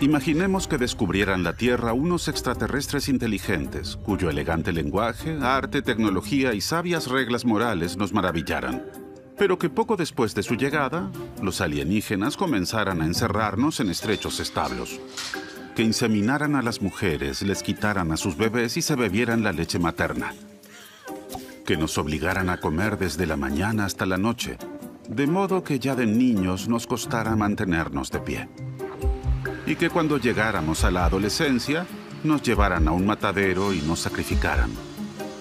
Imaginemos que descubrieran la Tierra unos extraterrestres inteligentes, cuyo elegante lenguaje, arte, tecnología y sabias reglas morales nos maravillaran. Pero que poco después de su llegada, los alienígenas comenzaran a encerrarnos en estrechos establos. Que inseminaran a las mujeres, les quitaran a sus bebés y se bebieran la leche materna. Que nos obligaran a comer desde la mañana hasta la noche, de modo que ya de niños nos costara mantenernos de pie. Y que cuando llegáramos a la adolescencia, nos llevaran a un matadero y nos sacrificaran.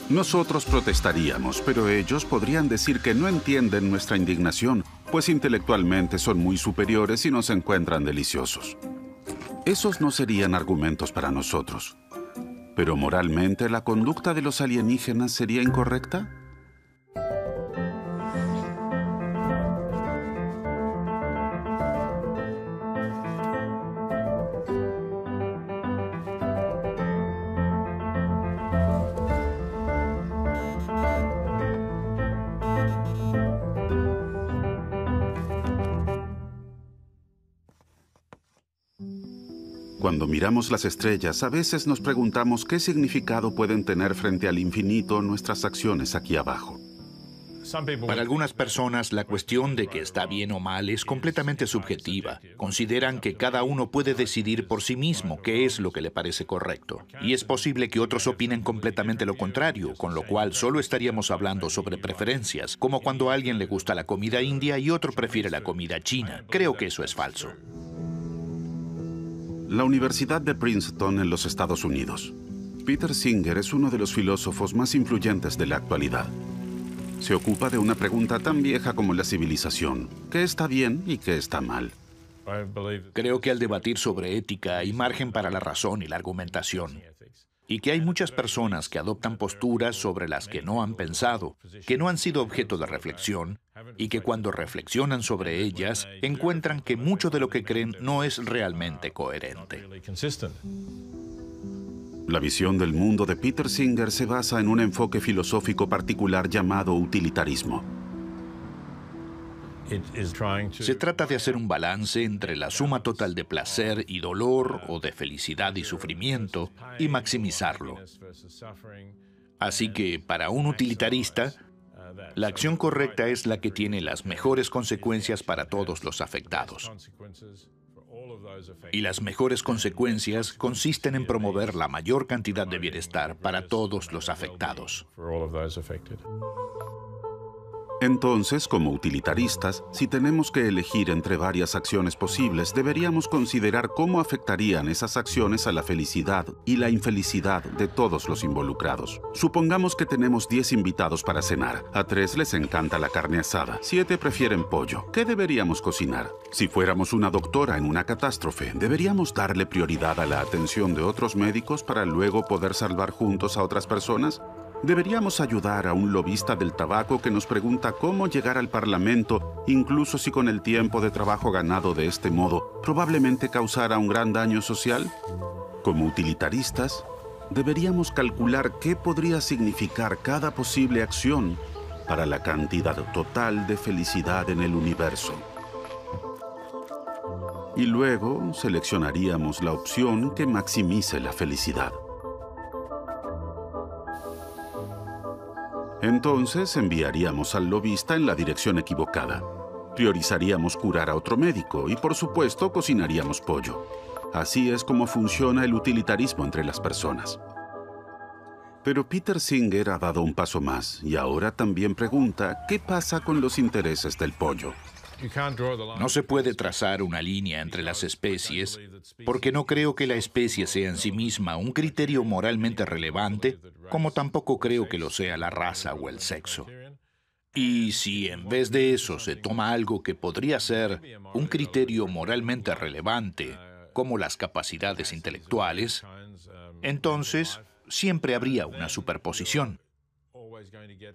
Nosotros protestaríamos, pero ellos podrían decir que no entienden nuestra indignación, pues intelectualmente son muy superiores y nos encuentran deliciosos. Esos no serían argumentos para nosotros. Pero moralmente, ¿la conducta de los alienígenas sería incorrecta? Cuando miramos las estrellas, a veces nos preguntamos qué significado pueden tener frente al infinito nuestras acciones aquí abajo. Para algunas personas, la cuestión de que está bien o mal es completamente subjetiva. Consideran que cada uno puede decidir por sí mismo qué es lo que le parece correcto. Y es posible que otros opinen completamente lo contrario, con lo cual solo estaríamos hablando sobre preferencias, como cuando a alguien le gusta la comida india y otro prefiere la comida china. Creo que eso es falso. La Universidad de Princeton en los Estados Unidos. Peter Singer es uno de los filósofos más influyentes de la actualidad. Se ocupa de una pregunta tan vieja como la civilización: ¿qué está bien y qué está mal? Creo que al debatir sobre ética hay margen para la razón y la argumentación. Y que hay muchas personas que adoptan posturas sobre las que no han pensado, que no han sido objeto de reflexión, y que cuando reflexionan sobre ellas, encuentran que mucho de lo que creen no es realmente coherente. La visión del mundo de Peter Singer se basa en un enfoque filosófico particular llamado utilitarismo. Se trata de hacer un balance entre la suma total de placer y dolor, o de felicidad y sufrimiento, y maximizarlo. Así que, para un utilitarista, la acción correcta es la que tiene las mejores consecuencias para todos los afectados. Y las mejores consecuencias consisten en promover la mayor cantidad de bienestar para todos los afectados. Entonces, como utilitaristas, si tenemos que elegir entre varias acciones posibles, deberíamos considerar cómo afectarían esas acciones a la felicidad y la infelicidad de todos los involucrados. Supongamos que tenemos 10 invitados para cenar. A 3 les encanta la carne asada, 7 prefieren pollo. ¿Qué deberíamos cocinar? Si fuéramos una doctora en una catástrofe, ¿deberíamos darle prioridad a la atención de otros médicos para luego poder salvar juntos a otras personas? ¿Deberíamos ayudar a un lobista del tabaco que nos pregunta cómo llegar al Parlamento, incluso si con el tiempo de trabajo ganado de este modo probablemente causara un gran daño social? Como utilitaristas, deberíamos calcular qué podría significar cada posible acción para la cantidad total de felicidad en el universo. Y luego seleccionaríamos la opción que maximice la felicidad. Entonces enviaríamos al lobista en la dirección equivocada. Priorizaríamos curar a otro médico y, por supuesto, cocinaríamos pollo. Así es como funciona el utilitarismo entre las personas. Pero Peter Singer ha dado un paso más y ahora también pregunta ¿qué pasa con los intereses del pollo? No se puede trazar una línea entre las especies, porque no creo que la especie sea en sí misma un criterio moralmente relevante, como tampoco creo que lo sea la raza o el sexo. Y si en vez de eso se toma algo que podría ser un criterio moralmente relevante, como las capacidades intelectuales, entonces siempre habría una superposición.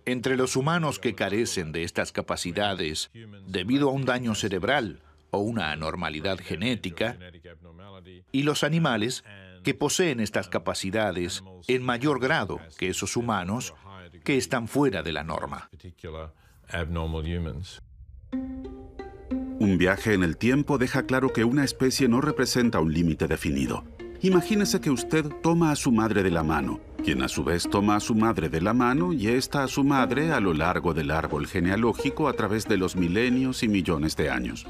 Entre los humanos que carecen de estas capacidades debido a un daño cerebral o una anormalidad genética, y los animales que poseen estas capacidades en mayor grado que esos humanos que están fuera de la norma. Un viaje en el tiempo deja claro que una especie no representa un límite definido. Imagínese que usted toma a su madre de la mano, quien a su vez toma a su madre de la mano y esta a su madre a lo largo del árbol genealógico a través de los milenios y millones de años.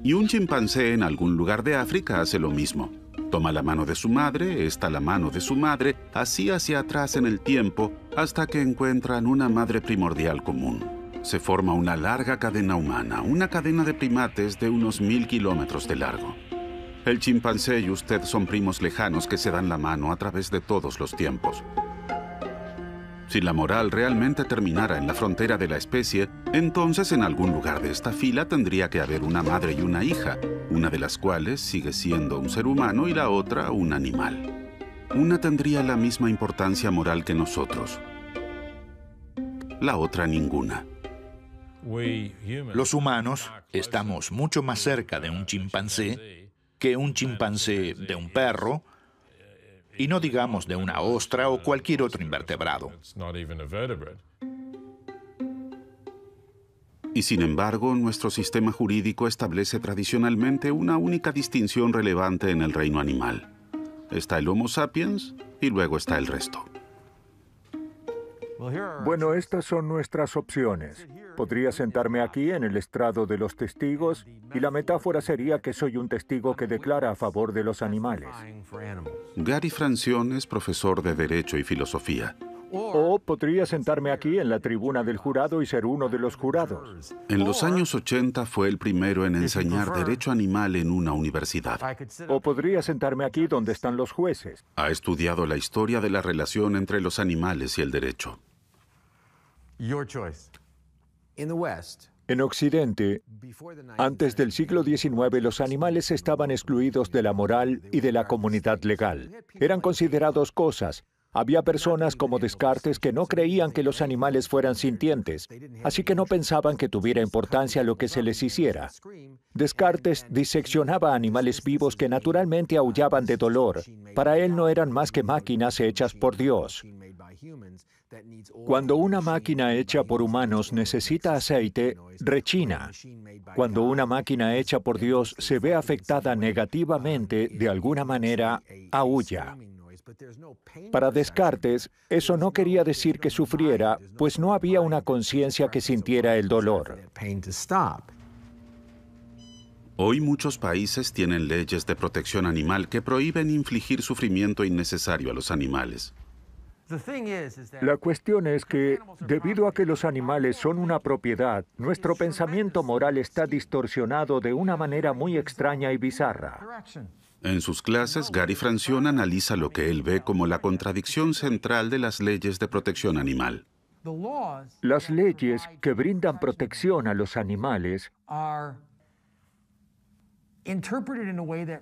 Y un chimpancé en algún lugar de África hace lo mismo. Toma la mano de su madre, esta la mano de su madre, así hacia atrás en el tiempo, hasta que encuentran una madre primordial común. Se forma una larga cadena humana, una cadena de primates de unos 1000 kilómetros de largo. El chimpancé y usted son primos lejanos que se dan la mano a través de todos los tiempos. Si la moral realmente terminara en la frontera de la especie, entonces en algún lugar de esta fila tendría que haber una madre y una hija, una de las cuales sigue siendo un ser humano y la otra un animal. Una tendría la misma importancia moral que nosotros, la otra ninguna. Los humanos estamos mucho más cerca de un chimpancé que un chimpancé de un perro, y no digamos de una ostra o cualquier otro invertebrado. Y sin embargo, nuestro sistema jurídico establece tradicionalmente una única distinción relevante en el reino animal. Está el Homo sapiens y luego está el resto. Bueno, estas son nuestras opciones. Podría sentarme aquí en el estrado de los testigos y la metáfora sería que soy un testigo que declara a favor de los animales. Gary Francione es profesor de Derecho y Filosofía. O podría sentarme aquí en la tribuna del jurado y ser uno de los jurados. En los años 80 fue el primero en enseñar Derecho Animal en una universidad. O podría sentarme aquí donde están los jueces. Ha estudiado la historia de la relación entre los animales y el derecho. En Occidente, antes del siglo XIX, los animales estaban excluidos de la moral y de la comunidad legal. Eran considerados cosas. Había personas como Descartes que no creían que los animales fueran sintientes, así que no pensaban que tuviera importancia lo que se les hiciera. Descartes diseccionaba animales vivos que naturalmente aullaban de dolor. Para él no eran más que máquinas hechas por Dios. Cuando una máquina hecha por humanos necesita aceite, rechina. Cuando una máquina hecha por Dios se ve afectada negativamente de alguna manera, aúlla. Para Descartes, eso no quería decir que sufriera, pues no había una conciencia que sintiera el dolor. Hoy muchos países tienen leyes de protección animal que prohíben infligir sufrimiento innecesario a los animales. La cuestión es que, debido a que los animales son una propiedad, nuestro pensamiento moral está distorsionado de una manera muy extraña y bizarra. En sus clases, Gary Francione analiza lo que él ve como la contradicción central de las leyes de protección animal. Las leyes que brindan protección a los animales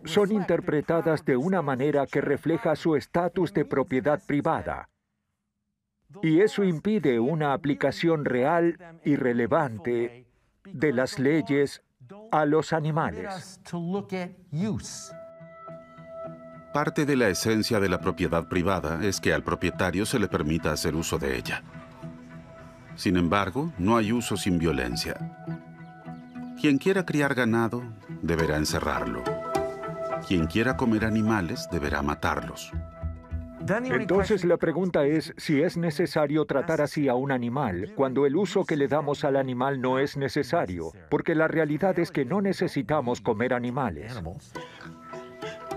son interpretadas de una manera que refleja su estatus de propiedad privada. Y eso impide una aplicación real y relevante de las leyes a los animales. Parte de la esencia de la propiedad privada es que al propietario se le permita hacer uso de ella. Sin embargo, no hay uso sin violencia. Quien quiera criar ganado, deberá encerrarlo. Quien quiera comer animales, deberá matarlos. Entonces la pregunta es si es necesario tratar así a un animal cuando el uso que le damos al animal no es necesario, porque la realidad es que no necesitamos comer animales.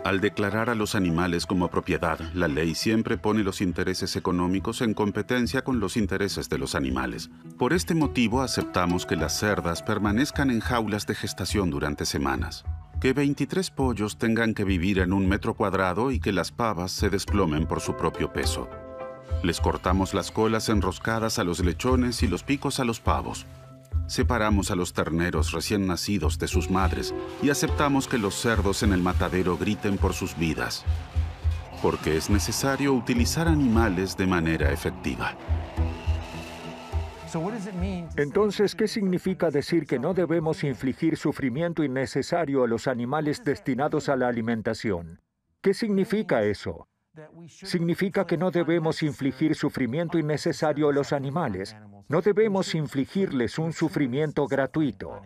Al declarar a los animales como propiedad, la ley siempre pone los intereses económicos en competencia con los intereses de los animales. Por este motivo aceptamos que las cerdas permanezcan en jaulas de gestación durante semanas, que 23 pollos tengan que vivir en 1 metro cuadrado y que las pavas se desplomen por su propio peso. Les cortamos las colas enroscadas a los lechones y los picos a los pavos. Separamos a los terneros recién nacidos de sus madres y aceptamos que los cerdos en el matadero griten por sus vidas, porque es necesario utilizar animales de manera efectiva. Entonces, ¿qué significa decir que no debemos infligir sufrimiento innecesario a los animales destinados a la alimentación? ¿Qué significa eso? Significa que no debemos infligir sufrimiento innecesario a los animales. No debemos infligirles un sufrimiento gratuito.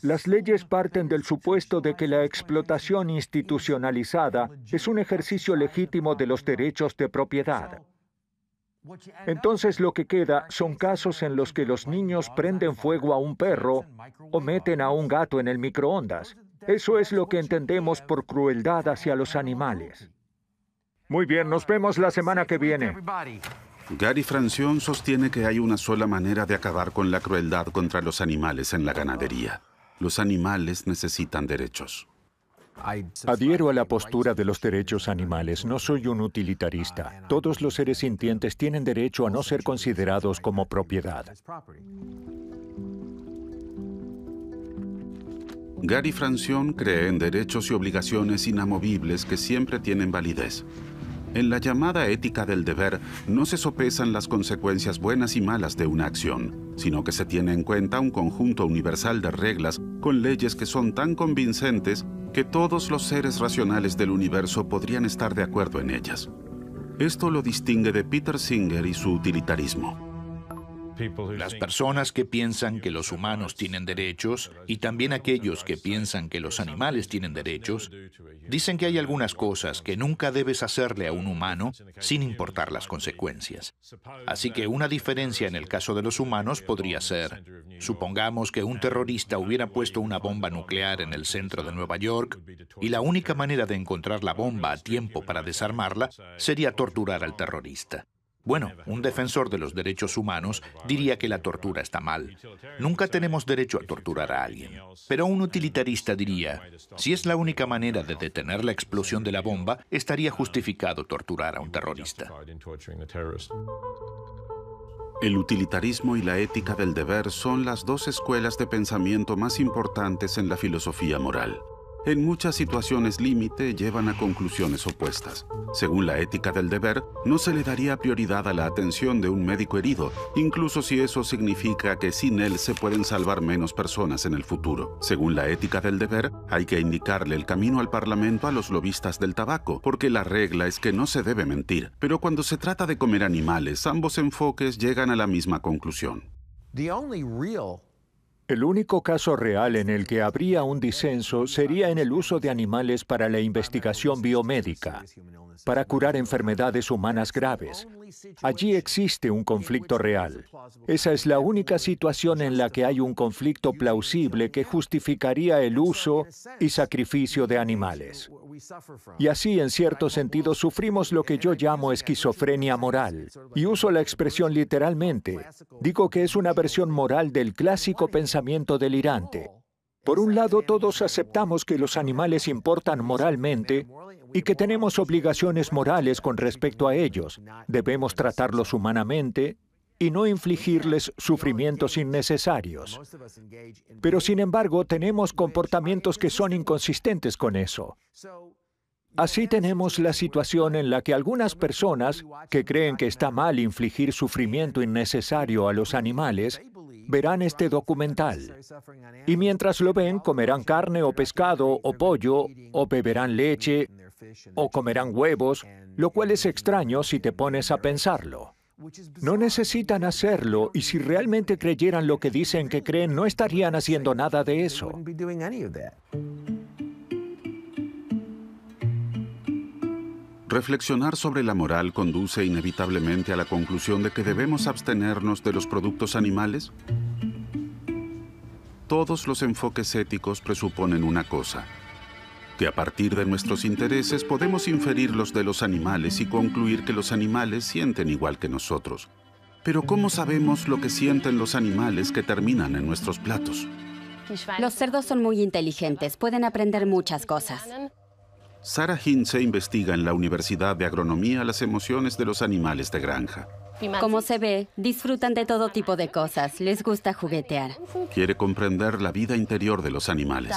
Las leyes parten del supuesto de que la explotación institucionalizada es un ejercicio legítimo de los derechos de propiedad. Entonces lo que queda son casos en los que los niños prenden fuego a un perro o meten a un gato en el microondas. Eso es lo que entendemos por crueldad hacia los animales. Muy bien, nos vemos la semana que viene. Gary Francione sostiene que hay una sola manera de acabar con la crueldad contra los animales en la ganadería. Los animales necesitan derechos. Adhiero a la postura de los derechos animales. No soy un utilitarista. Todos los seres sintientes tienen derecho a no ser considerados como propiedad. Gary Francione cree en derechos y obligaciones inamovibles que siempre tienen validez. En la llamada ética del deber no se sopesan las consecuencias buenas y malas de una acción, sino que se tiene en cuenta un conjunto universal de reglas con leyes que son tan convincentes que todos los seres racionales del universo podrían estar de acuerdo en ellas. Esto lo distingue de Peter Singer y su utilitarismo. Las personas que piensan que los humanos tienen derechos y también aquellos que piensan que los animales tienen derechos, dicen que hay algunas cosas que nunca debes hacerle a un humano sin importar las consecuencias. Así que una diferencia en el caso de los humanos podría ser, supongamos que un terrorista hubiera puesto una bomba nuclear en el centro de Nueva York y la única manera de encontrar la bomba a tiempo para desarmarla sería torturar al terrorista. Bueno, un defensor de los derechos humanos diría que la tortura está mal. Nunca tenemos derecho a torturar a alguien. Pero un utilitarista diría, si es la única manera de detener la explosión de la bomba, estaría justificado torturar a un terrorista. El utilitarismo y la ética del deber son las dos escuelas de pensamiento más importantes en la filosofía moral. En muchas situaciones límite llevan a conclusiones opuestas. Según la ética del deber, no se le daría prioridad a la atención de un médico herido, incluso si eso significa que sin él se pueden salvar menos personas en el futuro. Según la ética del deber, hay que indicarle el camino al Parlamento a los lobistas del tabaco, porque la regla es que no se debe mentir. Pero cuando se trata de comer animales, ambos enfoques llegan a la misma conclusión. El único caso real en el que habría un disenso sería en el uso de animales para la investigación biomédica, para curar enfermedades humanas graves. Allí existe un conflicto real. Esa es la única situación en la que hay un conflicto plausible que justificaría el uso y sacrificio de animales. Y así, en cierto sentido, sufrimos lo que yo llamo esquizofrenia moral. Y uso la expresión literalmente. Digo que es una versión moral del clásico pensamiento delirante. Por un lado, todos aceptamos que los animales importan moralmente y que tenemos obligaciones morales con respecto a ellos. Debemos tratarlos humanamente y no infligirles sufrimientos innecesarios. Pero, sin embargo, tenemos comportamientos que son inconsistentes con eso. Así tenemos la situación en la que algunas personas, que creen que está mal infligir sufrimiento innecesario a los animales, verán este documental. Y mientras lo ven, comerán carne o pescado o pollo, o beberán leche, o comerán huevos, lo cual es extraño si te pones a pensarlo. No necesitan hacerlo, y si realmente creyeran lo que dicen que creen, no estarían haciendo nada de eso. Reflexionar sobre la moral conduce inevitablemente a la conclusión de que debemos abstenernos de los productos animales. Todos los enfoques éticos presuponen una cosa: que a partir de nuestros intereses podemos inferir los de los animales y concluir que los animales sienten igual que nosotros. Pero ¿cómo sabemos lo que sienten los animales que terminan en nuestros platos? Los cerdos son muy inteligentes, pueden aprender muchas cosas. Sarah Hintze investiga en la Universidad de Agronomía las emociones de los animales de granja. Como se ve, disfrutan de todo tipo de cosas, les gusta juguetear. Quiere comprender la vida interior de los animales.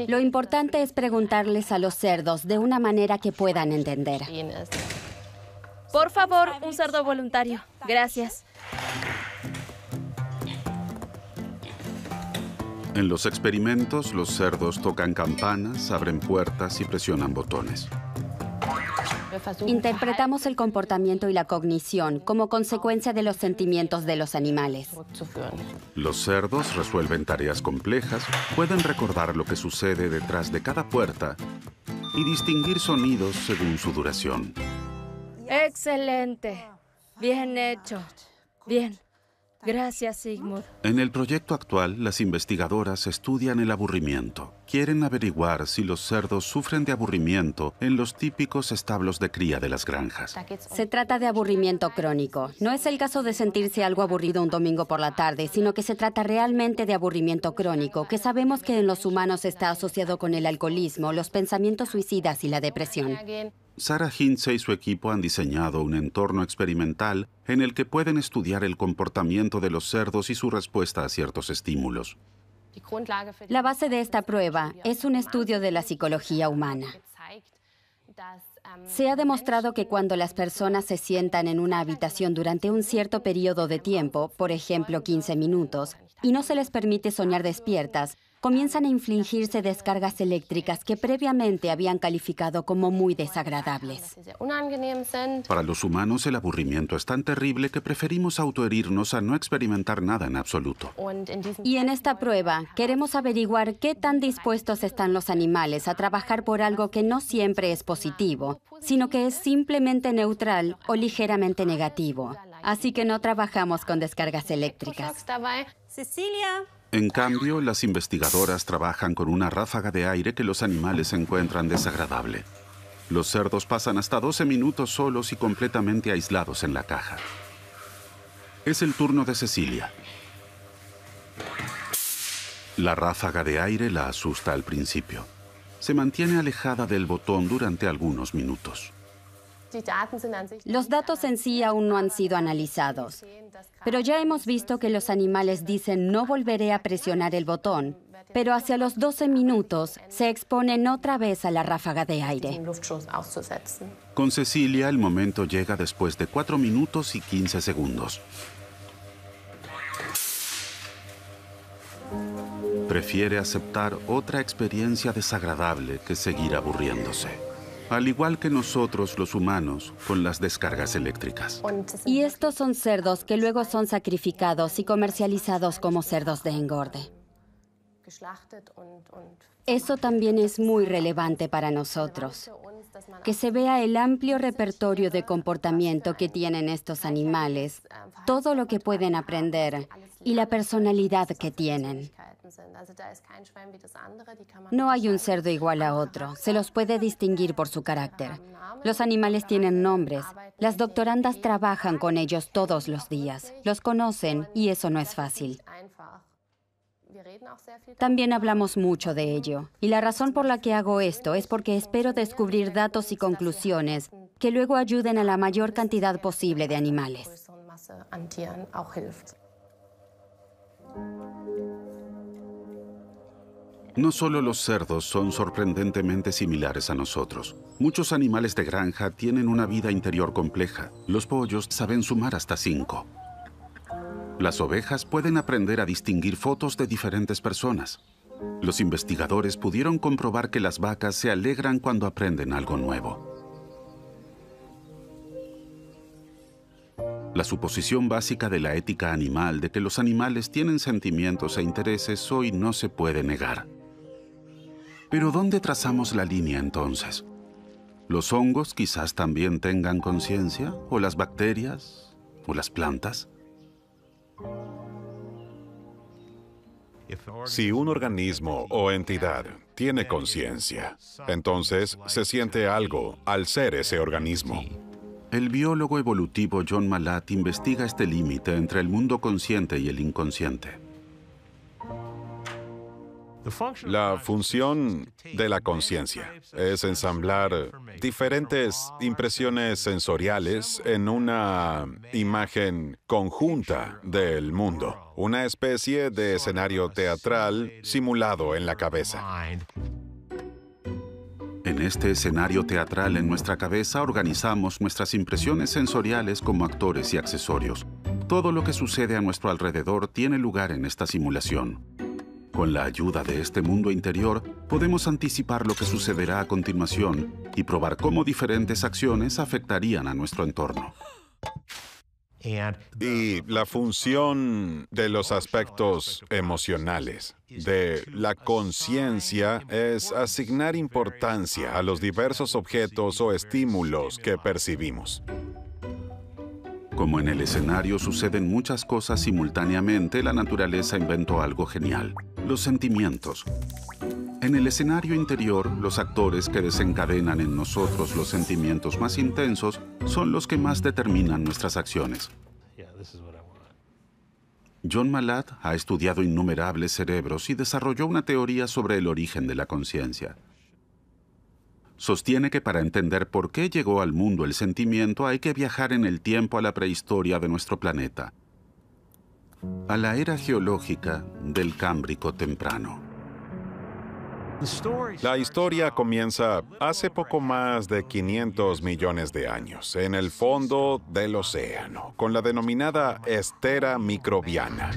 Lo importante es preguntarles a los cerdos de una manera que puedan entender. Por favor, un cerdo voluntario. Gracias. En los experimentos, los cerdos tocan campanas, abren puertas y presionan botones. Interpretamos el comportamiento y la cognición como consecuencia de los sentimientos de los animales. Los cerdos resuelven tareas complejas, pueden recordar lo que sucede detrás de cada puerta y distinguir sonidos según su duración. Excelente. Bien hecho. Bien. Gracias, Sigmund. En el proyecto actual, las investigadoras estudian el aburrimiento. Quieren averiguar si los cerdos sufren de aburrimiento en los típicos establos de cría de las granjas. Se trata de aburrimiento crónico. No es el caso de sentirse algo aburrido un domingo por la tarde, sino que se trata realmente de aburrimiento crónico, que sabemos que en los humanos está asociado con el alcoholismo, los pensamientos suicidas y la depresión. Sarah Hintze y su equipo han diseñado un entorno experimental en el que pueden estudiar el comportamiento de los cerdos y su respuesta a ciertos estímulos. La base de esta prueba es un estudio de la psicología humana. Se ha demostrado que cuando las personas se sientan en una habitación durante un cierto periodo de tiempo, por ejemplo 15 minutos, y no se les permite soñar despiertas, comienzan a infligirse descargas eléctricas que previamente habían calificado como muy desagradables. Para los humanos, el aburrimiento es tan terrible que preferimos autoherirnos a no experimentar nada en absoluto. Y en esta prueba, queremos averiguar qué tan dispuestos están los animales a trabajar por algo que no siempre es positivo, sino que es simplemente neutral o ligeramente negativo. Así que no trabajamos con descargas eléctricas. Cecilia. En cambio, las investigadoras trabajan con una ráfaga de aire que los animales encuentran desagradable. Los cerdos pasan hasta 12 minutos solos y completamente aislados en la caja. Es el turno de Cecilia. La ráfaga de aire la asusta al principio. Se mantiene alejada del botón durante algunos minutos. Los datos en sí aún no han sido analizados, pero ya hemos visto que los animales dicen no volveré a presionar el botón, pero hacia los 12 minutos se exponen otra vez a la ráfaga de aire. Con Cecilia, el momento llega después de 4 minutos y 15 segundos. Prefiere aceptar otra experiencia desagradable que seguir aburriéndose. Al igual que nosotros los humanos con las descargas eléctricas. Y estos son cerdos que luego son sacrificados y comercializados como cerdos de engorde. Eso también es muy relevante para nosotros, que se vea el amplio repertorio de comportamiento que tienen estos animales, todo lo que pueden aprender y la personalidad que tienen. No hay un cerdo igual a otro, se los puede distinguir por su carácter. Los animales tienen nombres, las doctorandas trabajan con ellos todos los días, los conocen y eso no es fácil. También hablamos mucho de ello, y la razón por la que hago esto es porque espero descubrir datos y conclusiones que luego ayuden a la mayor cantidad posible de animales. No solo los cerdos son sorprendentemente similares a nosotros. Muchos animales de granja tienen una vida interior compleja. Los pollos saben sumar hasta 5. Las ovejas pueden aprender a distinguir fotos de diferentes personas. Los investigadores pudieron comprobar que las vacas se alegran cuando aprenden algo nuevo. La suposición básica de la ética animal de que los animales tienen sentimientos e intereses hoy no se puede negar. Pero ¿dónde trazamos la línea entonces? ¿Los hongos quizás también tengan conciencia? ¿O las bacterias? ¿O las plantas? Si un organismo o entidad tiene conciencia, entonces se siente algo al ser ese organismo. El biólogo evolutivo John Malat investiga este límite entre el mundo consciente y el inconsciente. La función de la conciencia es ensamblar diferentes impresiones sensoriales en una imagen conjunta del mundo, una especie de escenario teatral simulado en la cabeza. En este escenario teatral en nuestra cabeza organizamos nuestras impresiones sensoriales como actores y accesorios. Todo lo que sucede a nuestro alrededor tiene lugar en esta simulación. Con la ayuda de este mundo interior, podemos anticipar lo que sucederá a continuación y probar cómo diferentes acciones afectarían a nuestro entorno. Y la función de los aspectos emocionales, de la conciencia, es asignar importancia a los diversos objetos o estímulos que percibimos. Como en el escenario suceden muchas cosas simultáneamente, la naturaleza inventó algo genial: los sentimientos. En el escenario interior, los actores que desencadenan en nosotros los sentimientos más intensos son los que más determinan nuestras acciones. John Malat ha estudiado innumerables cerebros y desarrolló una teoría sobre el origen de la conciencia. Sostiene que para entender por qué llegó al mundo el sentimiento hay que viajar en el tiempo a la prehistoria de nuestro planeta, a la era geológica del Cámbrico temprano. La historia comienza hace poco más de 500 millones de años, en el fondo del océano, con la denominada estera microbiana.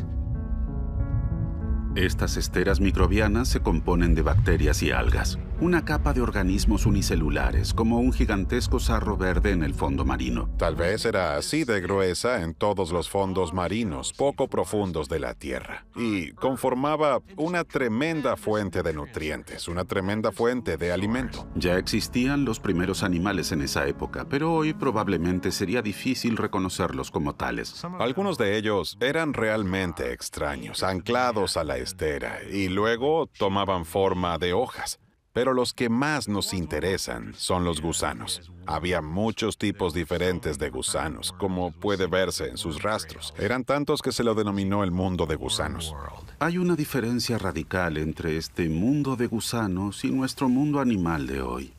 Estas esteras microbianas se componen de bacterias y algas, una capa de organismos unicelulares, como un gigantesco sarro verde en el fondo marino. Tal vez era así de gruesa en todos los fondos marinos poco profundos de la Tierra, y conformaba una tremenda fuente de nutrientes, una tremenda fuente de alimento. Ya existían los primeros animales en esa época, pero hoy probablemente sería difícil reconocerlos como tales. Algunos de ellos eran realmente extraños, anclados a la estera, y luego tomaban forma de hojas. Pero los que más nos interesan son los gusanos. Había muchos tipos diferentes de gusanos, como puede verse en sus rastros. Eran tantos que se lo denominó el mundo de gusanos. Hay una diferencia radical entre este mundo de gusanos y nuestro mundo animal de hoy.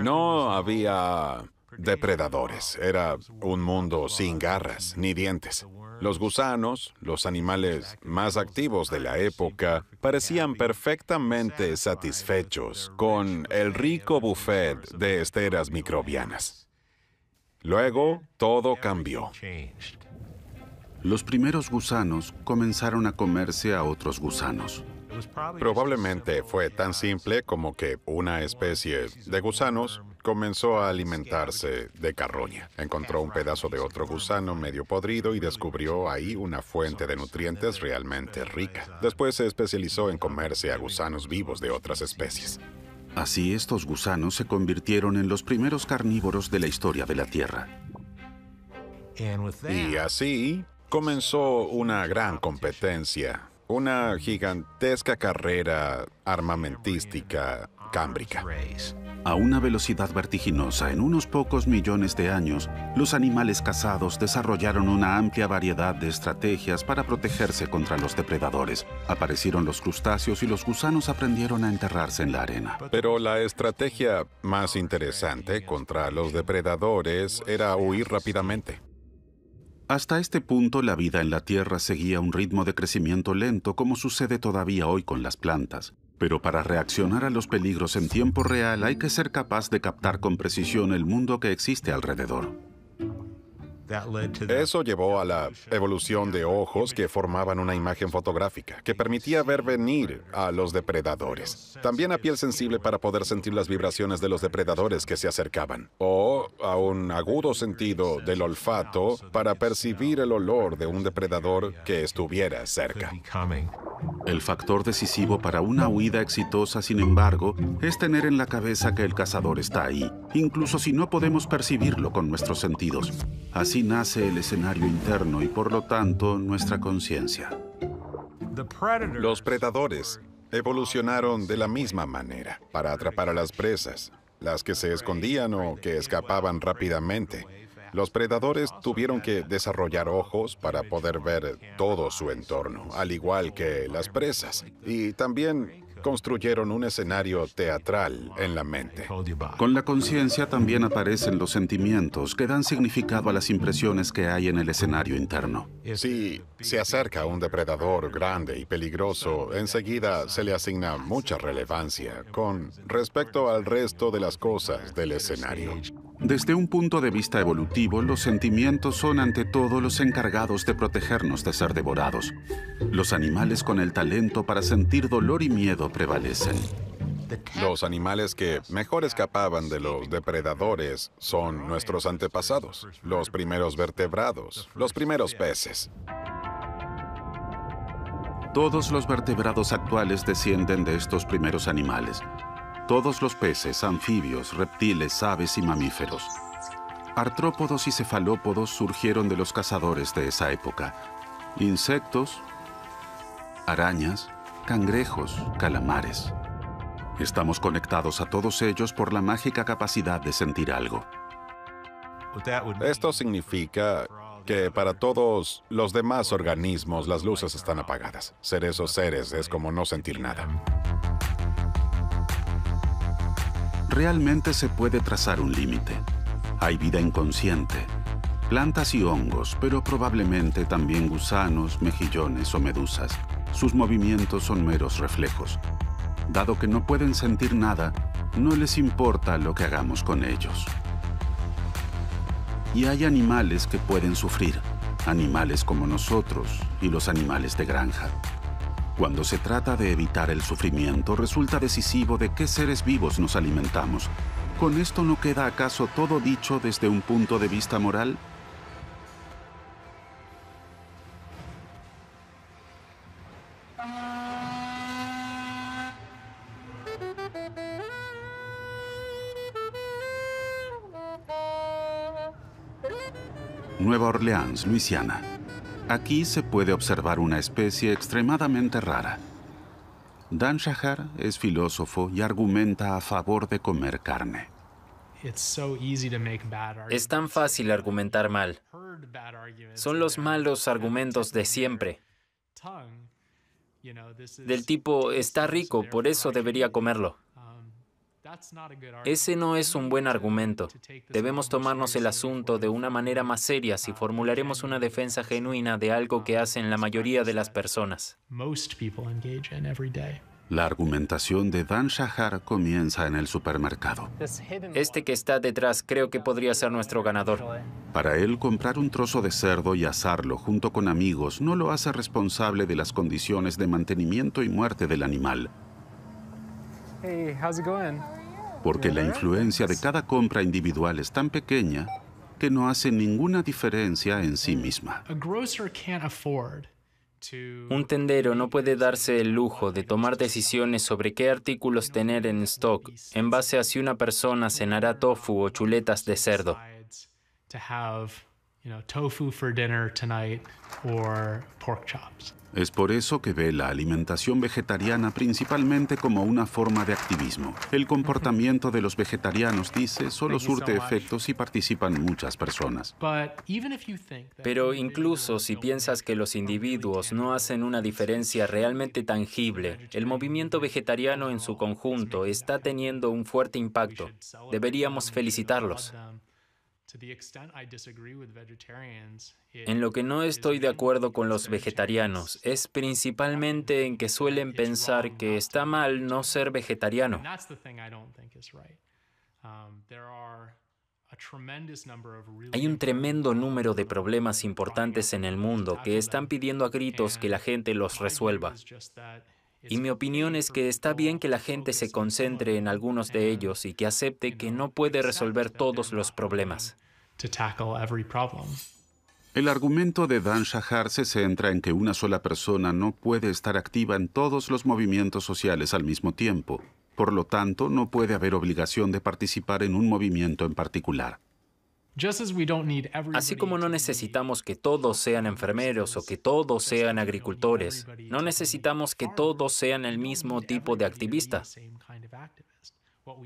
No había depredadores. Era un mundo sin garras ni dientes. Los gusanos, los animales más activos de la época, parecían perfectamente satisfechos con el rico buffet de esteras microbianas. Luego, todo cambió. Los primeros gusanos comenzaron a comerse a otros gusanos. Probablemente fue tan simple como que una especie de gusanos comenzó a alimentarse de carroña. Encontró un pedazo de otro gusano medio podrido y descubrió ahí una fuente de nutrientes realmente rica. Después se especializó en comerse a gusanos vivos de otras especies. Así, estos gusanos se convirtieron en los primeros carnívoros de la historia de la Tierra. Y así comenzó una gran competencia. Una gigantesca carrera armamentística cámbrica. A una velocidad vertiginosa, en unos pocos millones de años, los animales cazados desarrollaron una amplia variedad de estrategias para protegerse contra los depredadores. Aparecieron los crustáceos y los gusanos aprendieron a enterrarse en la arena. Pero la estrategia más interesante contra los depredadores era huir rápidamente. Hasta este punto, la vida en la Tierra seguía un ritmo de crecimiento lento, como sucede todavía hoy con las plantas. Pero para reaccionar a los peligros en tiempo real hay que ser capaz de captar con precisión el mundo que existe alrededor. Eso llevó a la evolución de ojos que formaban una imagen fotográfica que permitía ver venir a los depredadores. También a piel sensible para poder sentir las vibraciones de los depredadores que se acercaban. O a un agudo sentido del olfato para percibir el olor de un depredador que estuviera cerca. El factor decisivo para una huida exitosa, sin embargo, es tener en la cabeza que el cazador está ahí, incluso si no podemos percibirlo con nuestros sentidos. Así nace el escenario interno y, por lo tanto, nuestra conciencia. Los predadores evolucionaron de la misma manera para atrapar a las presas, las que se escondían o que escapaban rápidamente. Los predadores tuvieron que desarrollar ojos para poder ver todo su entorno, al igual que las presas. Y también construyeron un escenario teatral en la mente. Con la conciencia también aparecen los sentimientos que dan significado a las impresiones que hay en el escenario interno. Si se acerca un depredador grande y peligroso, enseguida se le asigna mucha relevancia con respecto al resto de las cosas del escenario. Desde un punto de vista evolutivo, los sentimientos son ante todo los encargados de protegernos de ser devorados. Los animales con el talento para sentir dolor y miedo prevalecen. Los animales que mejor escapaban de los depredadores son nuestros antepasados, los primeros vertebrados, los primeros peces. Todos los vertebrados actuales descienden de estos primeros animales. Todos los peces, anfibios, reptiles, aves y mamíferos. Artrópodos y cefalópodos surgieron de los cazadores de esa época. Insectos, arañas, cangrejos, calamares. Estamos conectados a todos ellos por la mágica capacidad de sentir algo. Esto significa que para todos los demás organismos las luces están apagadas. Ser esos seres es como no sentir nada. Realmente se puede trazar un límite. Hay vida inconsciente, plantas y hongos, pero probablemente también gusanos, mejillones o medusas. Sus movimientos son meros reflejos. Dado que no pueden sentir nada, no les importa lo que hagamos con ellos. Y hay animales que pueden sufrir, animales como nosotros y los animales de granja. Cuando se trata de evitar el sufrimiento, resulta decisivo de qué seres vivos nos alimentamos. ¿Con esto no queda acaso todo dicho desde un punto de vista moral? Nueva Orleans, Luisiana. Aquí se puede observar una especie extremadamente rara. Dan Shahar es filósofo y argumenta a favor de comer carne. Es tan fácil argumentar mal. Son los malos argumentos de siempre. Del tipo, está rico, por eso debería comerlo. Ese no es un buen argumento. Debemos tomarnos el asunto de una manera más seria si formularemos una defensa genuina de algo que hacen la mayoría de las personas. La argumentación de Dan Shahar comienza en el supermercado. Este que está detrás creo que podría ser nuestro ganador. Para él, comprar un trozo de cerdo y asarlo junto con amigos no lo hace responsable de las condiciones de mantenimiento y muerte del animal. Hey, how's it going? Porque la influencia de cada compra individual es tan pequeña que no hace ninguna diferencia en sí misma. Un tendero no puede darse el lujo de tomar decisiones sobre qué artículos tener en stock en base a si una persona cenará tofu o chuletas de cerdo. Es por eso que ve la alimentación vegetariana principalmente como una forma de activismo. El comportamiento de los vegetarianos, dice, solo surte efectos si participan muchas personas. Pero incluso si piensas que los individuos no hacen una diferencia realmente tangible, el movimiento vegetariano en su conjunto está teniendo un fuerte impacto. Deberíamos felicitarlos. En lo que no estoy de acuerdo con los vegetarianos es principalmente en que suelen pensar que está mal no ser vegetariano. Hay un tremendo número de problemas importantes en el mundo que están pidiendo a gritos que la gente los resuelva. Y mi opinión es que está bien que la gente se concentre en algunos de ellos y que acepte que no puede resolver todos los problemas. El argumento de Dan Shahar se centra en que una sola persona no puede estar activa en todos los movimientos sociales al mismo tiempo. Por lo tanto, no puede haber obligación de participar en un movimiento en particular. Así como no necesitamos que todos sean enfermeros o que todos sean agricultores, no necesitamos que todos sean el mismo tipo de activista.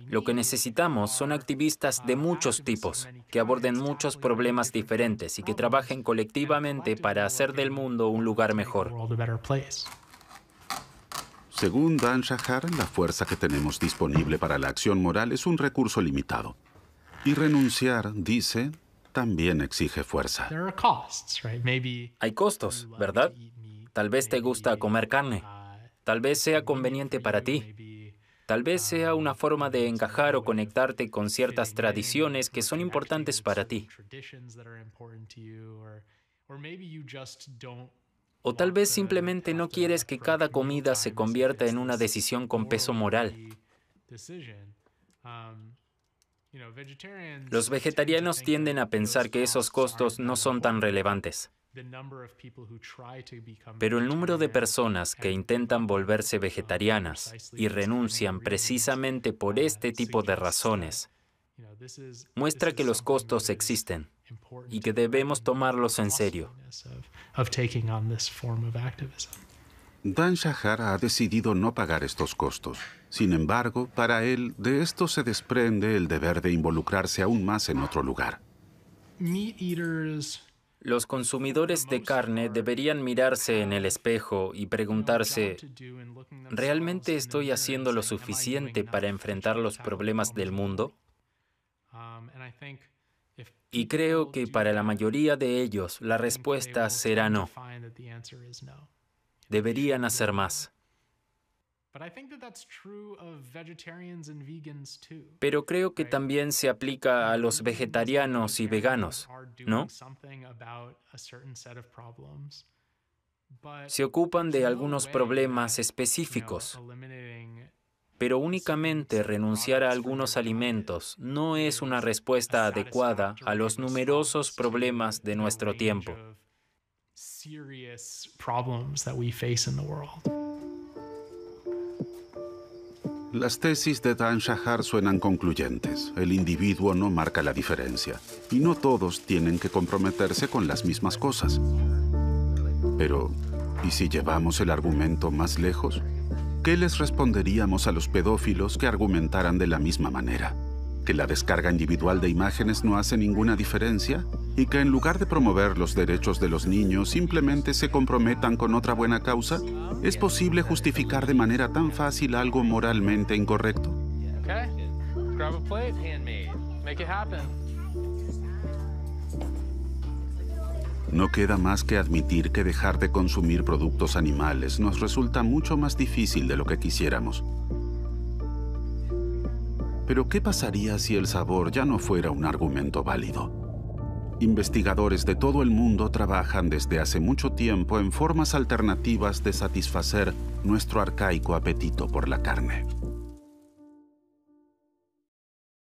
Lo que necesitamos son activistas de muchos tipos, que aborden muchos problemas diferentes y que trabajen colectivamente para hacer del mundo un lugar mejor. Según Dan Shahar, la fuerza que tenemos disponible para la acción moral es un recurso limitado. Y renunciar, dice, también exige fuerza. Hay costos, ¿verdad? Tal vez te gusta comer carne. Tal vez sea conveniente para ti. Tal vez sea una forma de encajar o conectarte con ciertas tradiciones que son importantes para ti. O tal vez simplemente no quieres que cada comida se convierta en una decisión con peso moral. Los vegetarianos tienden a pensar que esos costos no son tan relevantes. Pero el número de personas que intentan volverse vegetarianas y renuncian precisamente por este tipo de razones muestra que los costos existen y que debemos tomarlos en serio. Dan Shahar ha decidido no pagar estos costos. Sin embargo, para él, de esto se desprende el deber de involucrarse aún más en otro lugar. Los consumidores de carne deberían mirarse en el espejo y preguntarse, ¿realmente estoy haciendo lo suficiente para enfrentar los problemas del mundo? Y creo que para la mayoría de ellos la respuesta será no. Deberían hacer más. Pero creo que también se aplica a los vegetarianos y veganos, ¿no? Se ocupan de algunos problemas específicos, pero únicamente renunciar a algunos alimentos no es una respuesta adecuada a los numerosos problemas de nuestro tiempo. Las tesis de Dan Shahar suenan concluyentes. El individuo no marca la diferencia, y no todos tienen que comprometerse con las mismas cosas. Pero, ¿y si llevamos el argumento más lejos? ¿Qué les responderíamos a los pedófilos que argumentaran de la misma manera? ¿Que la descarga individual de imágenes no hace ninguna diferencia? ¿Y que en lugar de promover los derechos de los niños simplemente se comprometan con otra buena causa? ¿Es posible justificar de manera tan fácil algo moralmente incorrecto? No queda más que admitir que dejar de consumir productos animales nos resulta mucho más difícil de lo que quisiéramos. Pero ¿qué pasaría si el sabor ya no fuera un argumento válido? Investigadores de todo el mundo trabajan desde hace mucho tiempo en formas alternativas de satisfacer nuestro arcaico apetito por la carne.